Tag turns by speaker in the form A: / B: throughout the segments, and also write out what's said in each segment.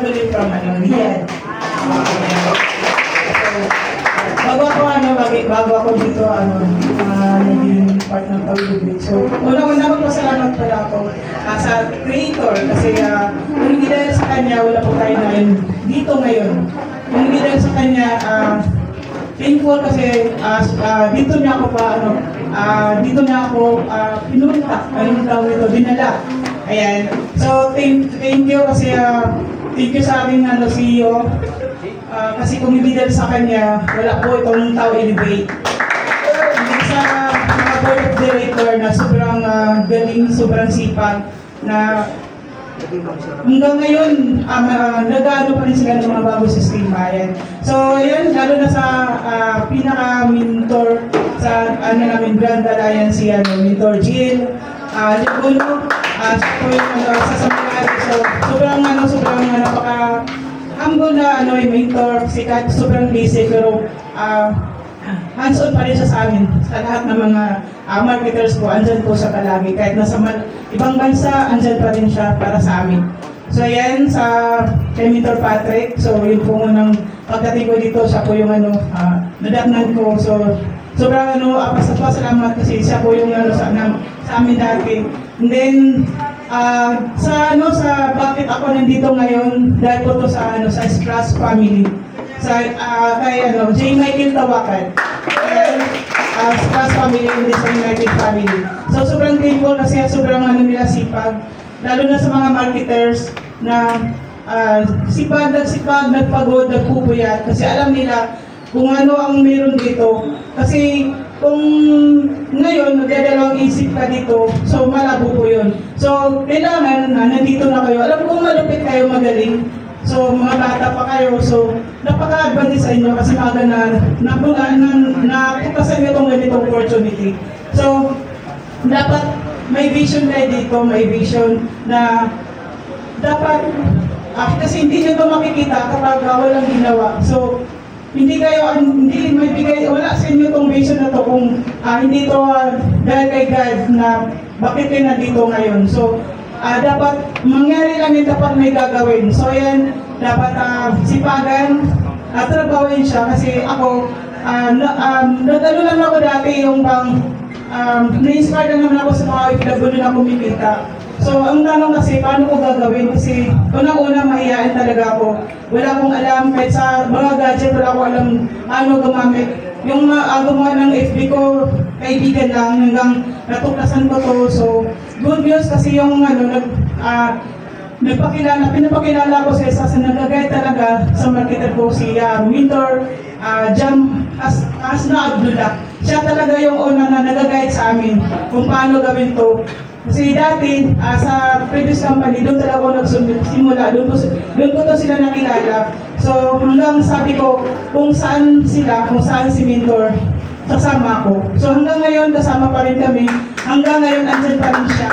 A: family from Riyadh. Bago ako dito, naging part ng Pag-ibig. So, una-una magpasalamat pala ako sa creator kasi kung hindi dahil sa kanya, wala po tayo na dito ngayon. Kung hindi dahil sa kanya, thankful kasi dito niya ako pinunta, dinala. Ayan. So, thank you kasi thank you sa aking CEO. Kasi kung hindi dahil sa kanya, wala po itong Tao Elevate. Hindi sa mga board of director na sobrang galing, sobrang sipag na hanggang ngayon, nag-ano pa rin sila ng mga bagong sistema. Yan. So, yun, lalo na sa pinaka-mentor sa namin Grand Alliance, si Mentor Jill, Lipuno, siya po yung sa Samarari. So, sobrang napaka-humble na mentor, sikat, sobrang busy, pero hands-on pa rin siya sa amin. Sa lahat ng mga marketers po, andyan po siya palagi. Kahit nasa ibang bansa, andyan pa rin siya para sa amin. So ayan, kay Mentor Patrick, so yun po munang pagdating ko dito, siya po yung nadatnan ko. So sobrang pasalamat kasi siya po yung sa amin dati. And then, sa bakit ako nandito ngayon, dahil po to sa Strauss family. Kay J. Michael Tawakan. Strauss family, hindi sa United family. So sobrang grateful kasi sobrang nila sipag. Lalo na sa mga marketers na nagsipag, nagpagod, nagpupuyat. Kasi alam nila kung ano ang meron dito. Kasi kung ngayon, nagdadalawang isip ka dito, so malabo po yun. So kailangan nandito na kayo. Alam kong malupit kayo, magaling. So, mga bata pa kayo, so napaka-advantage sa inyo kasi maaga naputasan nyo itong ganitong opportunity. So, dapat may vision kayo dito, may vision na dapat, kasi hindi nyo ito makikita kapag walang ginawa. So, wala sa inyo itong vision na ito kung hindi ito dahil kay God na bakit kayo nandito ngayon. So, dapat mangyari lang yung dapat may gagawin. So yan, dapat sipagan at trabawin siya kasi ako, nagano lang ako dati yung na-inspire lang naman ako sa mga OFW na kumikita. So ang tanong kasi, paano ko gagawin? Kasi unang-una mahihain talaga ako. Wala akong alam, kahit sa mga gadget, wala akong alam ano gumamit. Yung gumawa ng FB ko, kaibigan lang, hanggang natuklasan ko to. So, good news kasi yung pinapakilala ko sa isa sa nagagay talaga sa marketer ko, si Mentor Jam Asna Abdullah. Siya talaga yung una na nagagay sa amin kung paano gawin to. Kasi dati, sa previous company, doon talaga ako nagsimula, doon ko to sila nakilala. So hanggang sabi ko, kung saan si Mentor, kasama ko. So hanggang ngayon, kasama pa rin kami. Hanggang ngayon, andyan pa rin siya.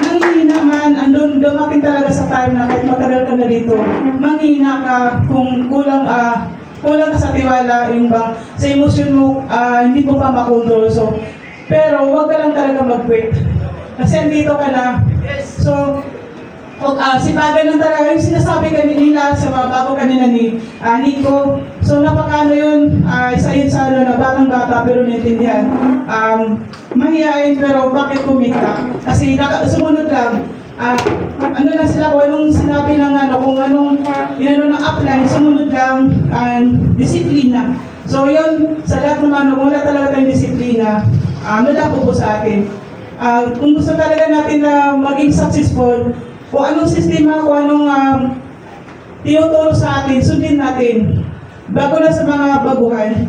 A: Nanghihina man, dumating talaga sa time na kahit matagal ka na dito, manghihina ka kung kulang ka sa tiwala, yung bang sa emosyon mo, hindi mo pa makontrol. So, pero huwag ka lang talaga mag-quit. Kasi andito ka na. So, sipagan lang talaga yung sinasabi kanina sa mga bago kanina ni Nico. So, napakano yun, isa yun sa na batang bata pero naintindihan. Mahihain pero bakit kumita? Kasi sumunod lang. Ano lang sila kung anong sinabi ng kung anong ng upline, sumunod lang, disiplina. So yun, sa lahat naman, wala talaga tayong disiplina, nalapo po sa atin. Kung gusto talaga natin na maging successful, kung anong sistema, kung anong tinuturo sa atin, sundin natin. Bago na sa mga baguhan,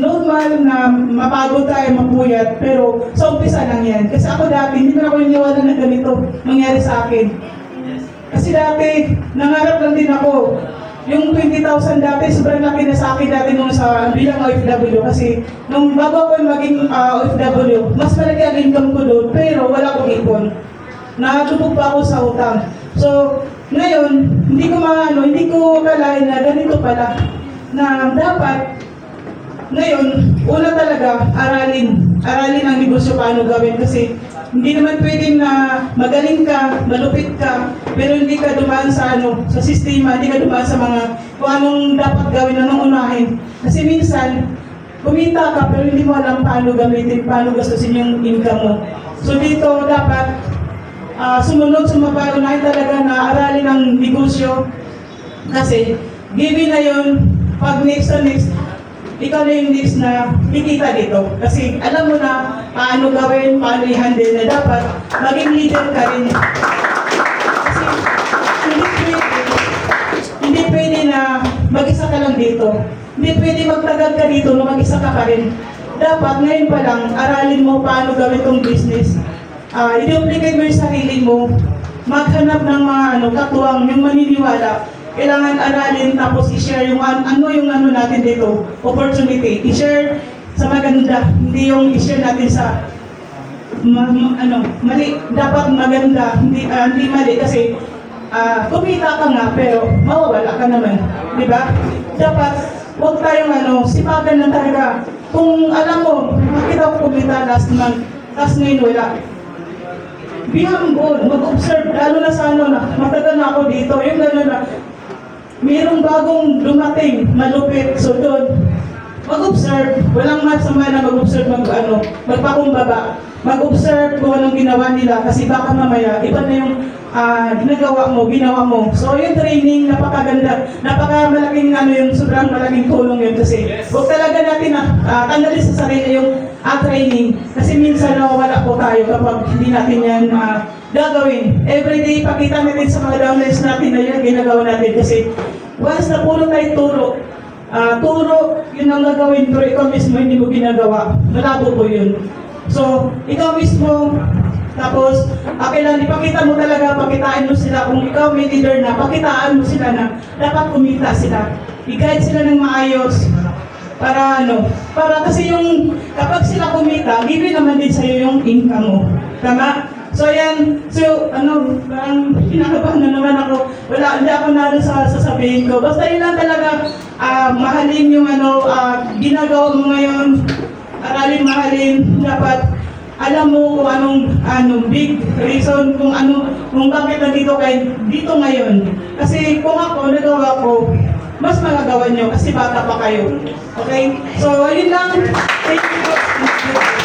A: normal na mapagod tayo, mapuyat, pero sa umpisa lang yan. Kasi ako dati, hindi na ako niniwala na ganito mangyari sa akin. Kasi dati, nangarap lang din ako. Yung 20,000 dati, sobrang laki na sa akin dati nung bilang OFW. Kasi nung bago ako maging OFW, mas malaki ang income ko doon, pero wala akong ipon. Nakatubog pa ako sa utang. So, ngayon, hindi ko kalain na ganito pala. Na dapat, ngayon, una talaga, aralin ang negosyo paano gawin. Kasi hindi naman pwedeng na magaling ka, malupit ka, pero hindi ka dumaan sa sa sistema, hindi ka dumaan sa mga kung anong dapat gawin, anong unahin. Kasi minsan, kumita ka pero hindi mo alam paano gamitin, paano gastusin yung income mo. So dito dapat sumunod, unahin talaga na aralin ang negosyo. Kasi given na yun, pag next, ikaw na yung next na kikita dito. Kasi alam mo na paano gawin, paano i-handle na dapat maging leader ka rin. Kasi hindi pwede na mag-isa ka lang dito. Hindi pwede magtagal ka dito na mag-isa ka rin. Dapat ngayon pa lang, aralin mo paano gawin tong business. I-duplicate mo yung sarili mo, maghanap ng mga katuwang, yung maniniwala. Kailangan aralin tapos i-share yung ano natin dito, opportunity. I-share sa maganda, hindi yung i-share natin sa mali. Dapat maganda, hindi mali kasi kumita ka nga pero mawawala ka naman, di ba? Dapat huwag tayong sipagan lang talaga. Kung alam mo, makita ko kumita last month, tapos ngayon wala. Be humble, mag-observe, lalo na sa matagal na ako dito, yung gano'n na, mayroong bagong dumating, malupit, so doon, mag-observe, walang masama na mag-observe, magpakumbaba, mag-observe kung anong ginawa nila, kasi baka mamaya, iba na yung ginawa mo. So yung training, napakaganda, napakamalaking yung sobrang malaking tulong yun, kasi huwag talaga natin tanggalin sa sarili yung training, kasi minsan nawawala po tayo kapag hindi natin yan gagawin. Everyday, pakita natin sa mga downlines natin na yan, ginagawa natin. Kasi once na puro tayo turo, yun ang gagawin, pero ikaw mismo hindi mo ginagawa. Malabo po yun. So, ikaw mismo, tapos, kailangan ipakita mo talaga, pakitaan mo sila. Kung ikaw may leader na, pakitaan mo sila na dapat kumita sila. I-guide sila ng maayos. Para kasi kapag sila kumita, bibigay naman din sa'yo yung income mo. Tama? So yan, parang kinakabahan na naman ako. Hindi ako naroon sa sasabihin ko. Basta yun lang talaga, mahalin yung ginagawa mo ngayon. Mahalin. Dapat alam mo kung anong big reason, kung bakit nandito kayo dito ngayon. Kasi kung ako, nagawa ko, mas magagawa nyo kasi bata pa kayo. Okay? So, yun lang. Thank you.